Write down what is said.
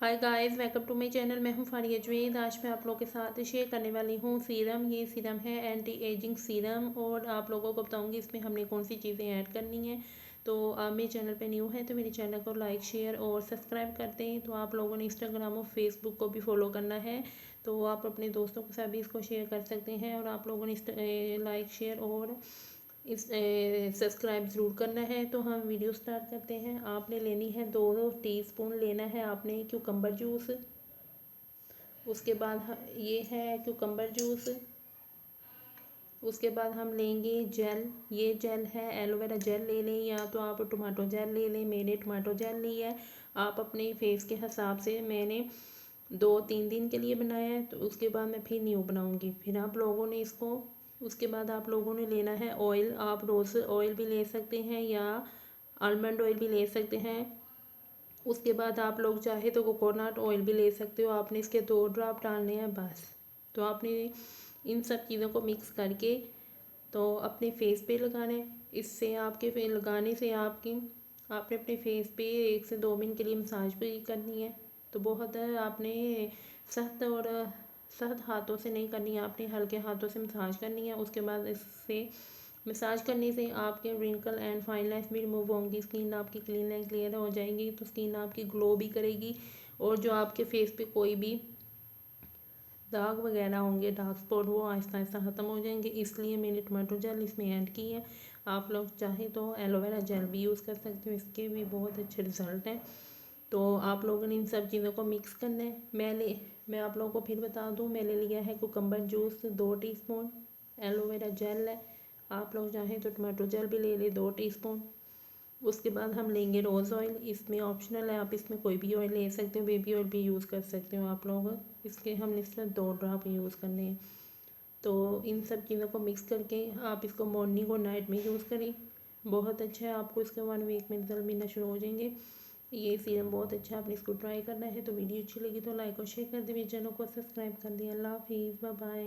Hi guys, welcome to my channel. मैं हूं फारिया जवेद। आज मैं आप लोगों के साथ शेयर करने वाली हूं सीरम। ये सीरम है एंटी एजिंग सीरम और आप लोगों को बताऊंगी इसमें हमने कौन सी चीज़ें ऐड करनी है। तो आप मेरे चैनल पे न्यू है तो मेरे चैनल को लाइक शेयर और सब्सक्राइब करते हैं। तो आप लोगों ने इंस्टाग्राम और फेसबुक को भी फॉलो करना है, तो आप अपने दोस्तों के साथ भी इसको शेयर कर सकते हैं। और आप लोगों ने लाइक शेयर और इस सब्सक्राइब ज़रूर करना है। तो हम वीडियो स्टार्ट करते हैं। आपने लेनी है 2 टीस्पून लेना है आपने क्यूकम्बर जूस। उसके बाद ये है क्यूकम्बर जूस। उसके बाद हम लेंगे जेल। ये जेल है एलोवेरा जेल ले लें या तो आप टमाटो जेल ले लें। मैंने टमाटो जेल ली है। आप अपने फेस के हिसाब से, मैंने 2-3 दिन के लिए बनाया है तो उसके बाद मैं फिर न्यू बनाऊंगी। फिर आप लोगों ने इसको, उसके बाद आप लोगों ने लेना है ऑयल। आप रोज़ ऑयल भी ले सकते हैं या आलमंड ऑयल भी ले सकते हैं। उसके बाद आप लोग चाहे तो कोकोनट ऑयल भी ले सकते हो। आपने इसके 2 ड्रॉप डालने हैं बस। तो आपने इन सब चीज़ों को मिक्स करके तो अपने फेस पे लगाने। इससे आपके फेस लगाने से आपने अपने फेस पे 1 से 2 मिनट के लिए मसाज भी करनी है। तो बहुत आपने सख्त और सख्त हाथों से नहीं करनी है, आपने हल्के हाथों से मसाज करनी है। उसके बाद इससे मसाज करने से आपके रिंकल एंड फाइन लाइन्स भी रिमूव होंगी। स्किन आपकी क्लीन एंड क्लियर हो जाएगी। तो स्किन आपकी ग्लो भी करेगी और जो आपके फेस पे कोई भी दाग वगैरह होंगे, डार्क स्पॉट, वो आहिस्ता आहिस्ता ख़त्म हो जाएंगे। इसलिए मैंने टमाटो जेल इसमें ऐड की है। आप लोग चाहे तो एलोवेरा जेल भी यूज़ कर सकते हो, इसके भी बहुत अच्छे रिजल्ट हैं। तो आप लोगों ने इन सब चीज़ों को मिक्स करना है। मैं आप लोगों को फिर बता दूं, मैंने लिया है cucumber juice 2 teaspoon, aloe vera gel है, आप लोग चाहें तो टमाटो जेल भी ले लें 2 टीस्पून। उसके बाद हम लेंगे रोज़ ऑयल। इसमें ऑप्शनल है, आप इसमें कोई भी ऑयल ले सकते हो, बेबी ऑयल भी यूज़ कर सकते हो आप लोग। इसके हमने सिर्फ 2 ड्रॉप यूज़ करने हैं। तो इन सब चीज़ों को मिक्स करके आप इसको मॉर्निंग और नाइट में यूज़ करें। बहुत अच्छा है, आपको इसके 1 वीक में रिजल्ट मिलना शुरू हो जाएंगे। ये सीरम बहुत अच्छा है, आपने इसको ट्राई करना है। तो वीडियो अच्छी लगी तो लाइक और शेयर कर दीजिए, चैनल को सब्सक्राइब कर दिए। अल्लाह हाफिज़, बाय बाय।